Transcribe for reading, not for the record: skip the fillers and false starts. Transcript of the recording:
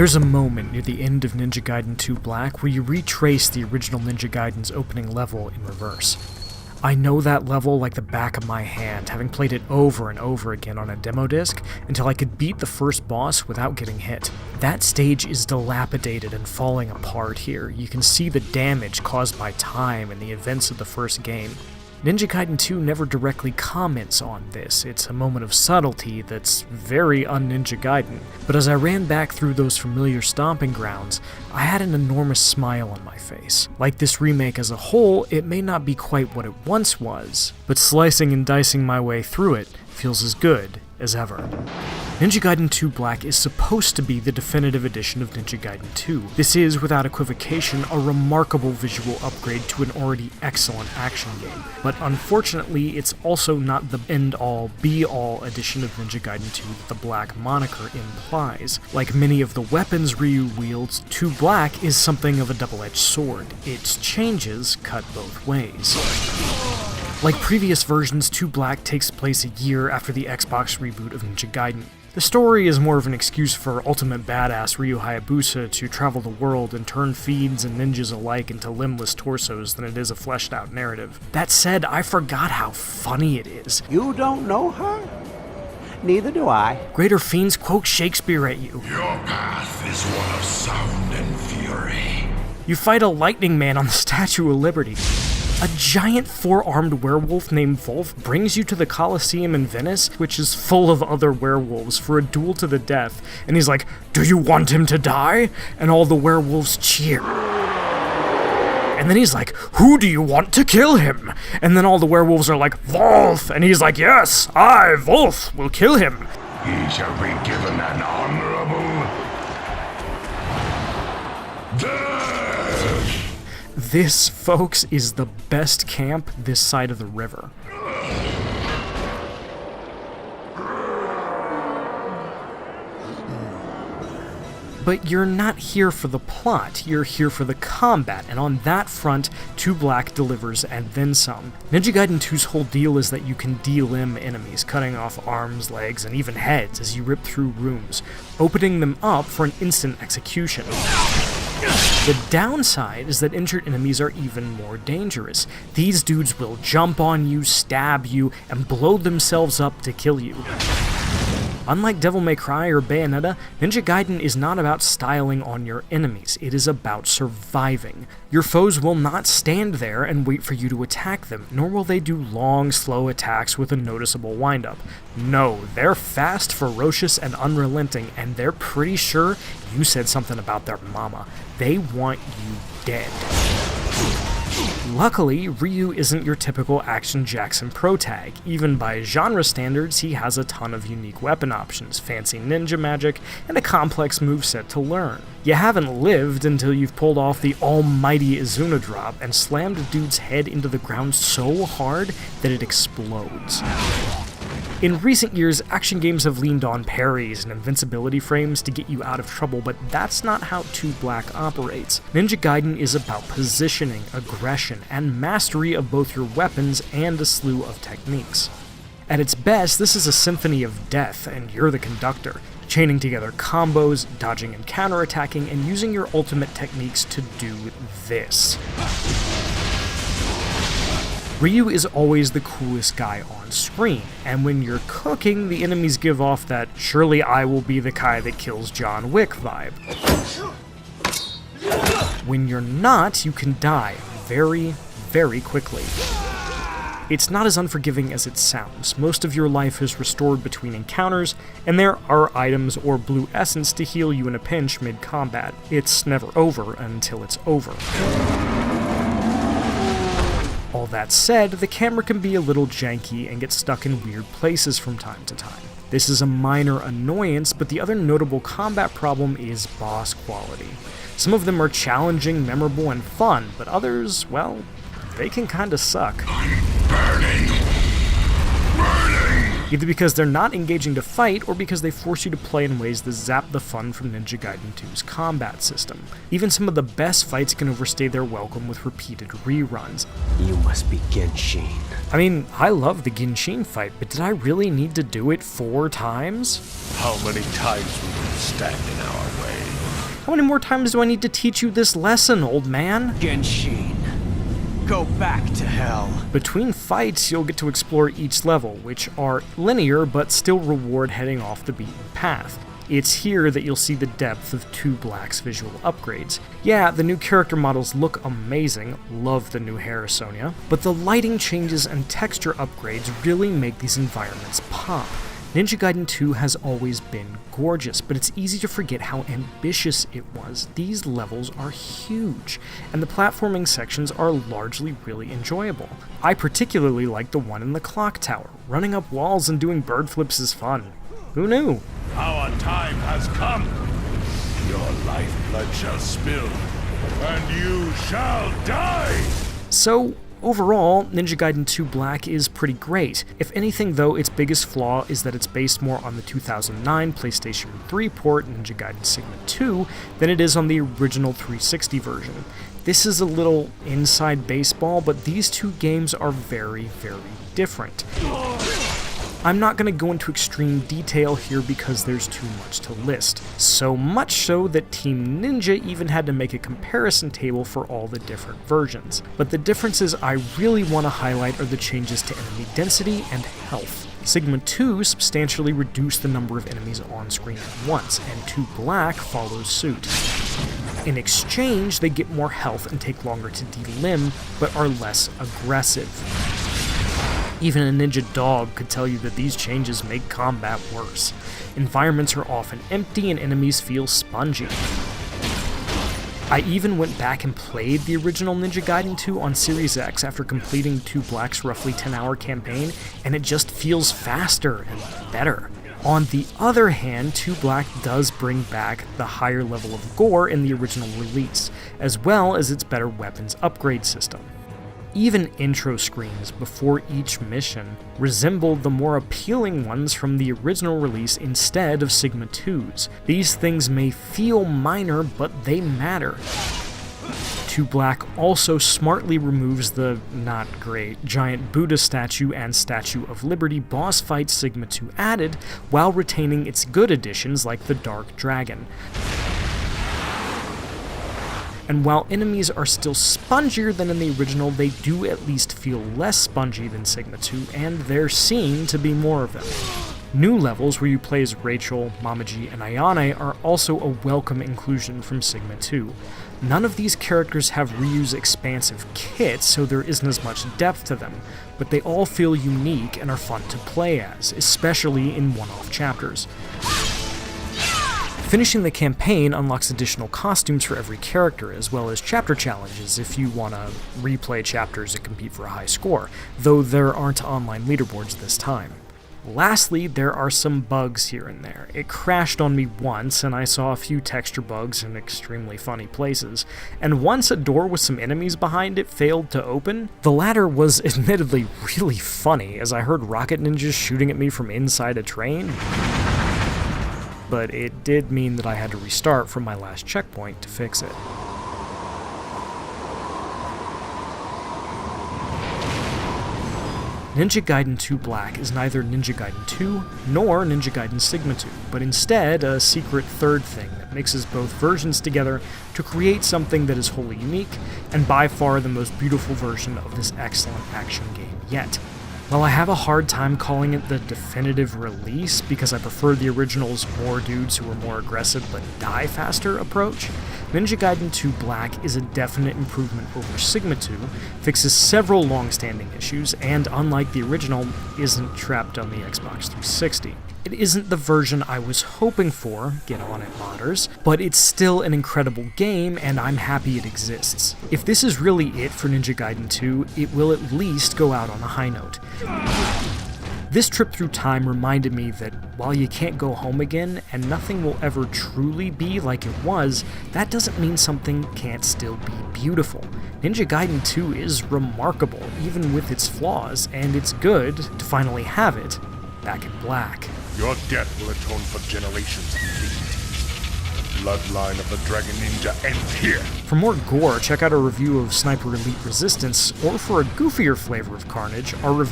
There's a moment near the end of Ninja Gaiden 2 Black where you retrace the original Ninja Gaiden's opening level in reverse. I know that level like the back of my hand, having played it over and over again on a demo disc until I could beat the first boss without getting hit. That stage is dilapidated and falling apart here. You can see the damage caused by time and the events of the first game. Ninja Gaiden 2 never directly comments on this. It's a moment of subtlety that's very un-Ninja Gaiden. But as I ran back through those familiar stomping grounds, I had an enormous smile on my face. Like this remake as a whole, it may not be quite what it once was, but slicing and dicing my way through it feels as good as ever. Ninja Gaiden 2 Black is supposed to be the definitive edition of Ninja Gaiden 2. This is, without equivocation, a remarkable visual upgrade to an already excellent action game. But unfortunately, it's also not the end-all, be-all edition of Ninja Gaiden 2 that the Black moniker implies. Like many of the weapons Ryu wields, 2 Black is something of a double-edged sword. Its changes cut both ways. Like previous versions, 2 Black takes place a year after the Xbox reboot of Ninja Gaiden. The story is more of an excuse for ultimate badass Ryu Hayabusa to travel the world and turn fiends and ninjas alike into limbless torsos than it is a fleshed out narrative. That said, I forgot how funny it is. You don't know her? Neither do I. Greater fiends quote Shakespeare at you. Your path is one of sound and fury. You fight a lightning man on the Statue of Liberty. A giant 4-armed werewolf named Wolf brings you to the Colosseum in Venice, which is full of other werewolves, for a duel to the death, and he's like, "Do you want him to die?" And all the werewolves cheer. And then he's like, "Who do you want to kill him?" And then all the werewolves are like, "Wolf!" And he's like, "Yes, I, Wolf, will kill him." He shall be given an honorable death. This, folks, is the best camp this side of the river. But you're not here for the plot, you're here for the combat, and on that front, 2 Black delivers and then some. Ninja Gaiden 2's whole deal is that you can de-limb enemies, cutting off arms, legs, and even heads as you rip through rooms, opening them up for an instant execution. The downside is that injured enemies are even more dangerous. These dudes will jump on you, stab you, and blow themselves up to kill you. Unlike Devil May Cry or Bayonetta, Ninja Gaiden is not about styling on your enemies, it is about surviving. Your foes will not stand there and wait for you to attack them, nor will they do long, slow attacks with a noticeable windup. No, they're fast, ferocious, and unrelenting, and they're pretty sure you said something about their mama. They want you dead. Luckily, Ryu isn't your typical Action Jackson pro-tag. Even by genre standards, he has a ton of unique weapon options, fancy ninja magic, and a complex moveset to learn. You haven't lived until you've pulled off the almighty Izuna drop and slammed a dude's head into the ground so hard that it explodes. In recent years, action games have leaned on parries and invincibility frames to get you out of trouble, but that's not how 2 Black operates. Ninja Gaiden is about positioning, aggression, and mastery of both your weapons and a slew of techniques. At its best, this is a symphony of death, and you're the conductor, chaining together combos, dodging and counterattacking, and using your ultimate techniques to do this. Ryu is always the coolest guy on screen, and when you're cooking, the enemies give off that "surely I will be the guy that kills John Wick" vibe. When you're not, you can die very, very quickly. It's not as unforgiving as it sounds. Most of your life is restored between encounters, and there are items or blue essence to heal you in a pinch mid-combat. It's never over until it's over. All that said, the camera can be a little janky and get stuck in weird places from time to time. This is a minor annoyance, but the other notable combat problem is boss quality. Some of them are challenging, memorable, and fun, but others, well, they can kinda suck. Burning! Either because they're not engaging to fight, or because they force you to play in ways that zap the fun from Ninja Gaiden 2's combat system. Even some of the best fights can overstay their welcome with repeated reruns. You must be Genshin. I mean, I love the Genshin fight, but did I really need to do it 4 times? How many times will you stand in our way? How many more times do I need to teach you this lesson, old man? Genshin, go back to hell. Between fights, you'll get to explore each level, which are linear but still reward heading off the beaten path. It's here that you'll see the depth of 2 Black's visual upgrades. Yeah, the new character models look amazing, love the new hair, Sonya, but the lighting changes and texture upgrades really make these environments pop. Ninja Gaiden 2 has always been gorgeous, but it's easy to forget how ambitious it was. These levels are huge, and the platforming sections are largely really enjoyable. I particularly like the one in the clock tower. Running up walls and doing bird flips is fun. Who knew? Our time has come. Your lifeblood shall spill, and you shall die! So, overall, Ninja Gaiden 2 Black is pretty great. If anything though, its biggest flaw is that it's based more on the 2009 PlayStation 3 port, Ninja Gaiden Sigma 2, than it is on the original 360 version. This is a little inside baseball, but these two games are very, very different. I'm not going to go into extreme detail here because there's too much to list. So much so that Team Ninja even had to make a comparison table for all the different versions. But the differences I really want to highlight are the changes to enemy density and health. Sigma 2 substantially reduced the number of enemies on screen at once, and 2 Black follows suit. In exchange, they get more health and take longer to delimb, but are less aggressive. Even a ninja dog could tell you that these changes make combat worse. Environments are often empty and enemies feel spongy. I even went back and played the original Ninja Gaiden 2 on Series X after completing 2 Black's roughly 10-hour campaign, and it just feels faster and better. On the other hand, 2 Black does bring back the higher level of gore in the original release, as well as its better weapons upgrade system. Even intro screens before each mission resemble the more appealing ones from the original release instead of Sigma 2's. These things may feel minor, but they matter. 2 Black also smartly removes the not great giant Buddha statue and Statue of Liberty boss fight Sigma 2 added, while retaining its good additions like the Dark Dragon. And while enemies are still spongier than in the original, they do at least feel less spongy than Sigma 2, and there seem to be more of them. New levels where you play as Rachel, Mamaji, and Ayane are also a welcome inclusion from Sigma 2. None of these characters have Ryu's expansive kit, so there isn't as much depth to them, but they all feel unique and are fun to play as, especially in one-off chapters. Finishing the campaign unlocks additional costumes for every character, as well as chapter challenges if you want to replay chapters and compete for a high score, though there aren't online leaderboards this time. Lastly, there are some bugs here and there. It crashed on me once, and I saw a few texture bugs in extremely funny places, and once a door with some enemies behind it failed to open. The latter was admittedly really funny, as I heard rocket ninjas shooting at me from inside a train, but it did mean that I had to restart from my last checkpoint to fix it. Ninja Gaiden 2 Black is neither Ninja Gaiden 2 nor Ninja Gaiden Sigma 2, but instead a secret third thing that mixes both versions together to create something that is wholly unique and by far the most beautiful version of this excellent action game yet. While I have a hard time calling it the definitive release because I prefer the original's more dudes who are more aggressive but die faster approach, Ninja Gaiden 2 Black is a definite improvement over Sigma 2, fixes several long-standing issues, and unlike the original, isn't trapped on the Xbox 360. It isn't the version I was hoping for, get on it modders, but it's still an incredible game and I'm happy it exists. If this is really it for Ninja Gaiden 2, it will at least go out on a high note. This trip through time reminded me that while you can't go home again and nothing will ever truly be like it was, that doesn't mean something can't still be beautiful. Ninja Gaiden 2 is remarkable, even with its flaws, and it's good to finally have it back in black. Your death will atone for generations of hate. The bloodline of the Dragon Ninja ends here. For more gore, check out our review of Sniper Elite Resistance, or for a goofier flavor of carnage, our review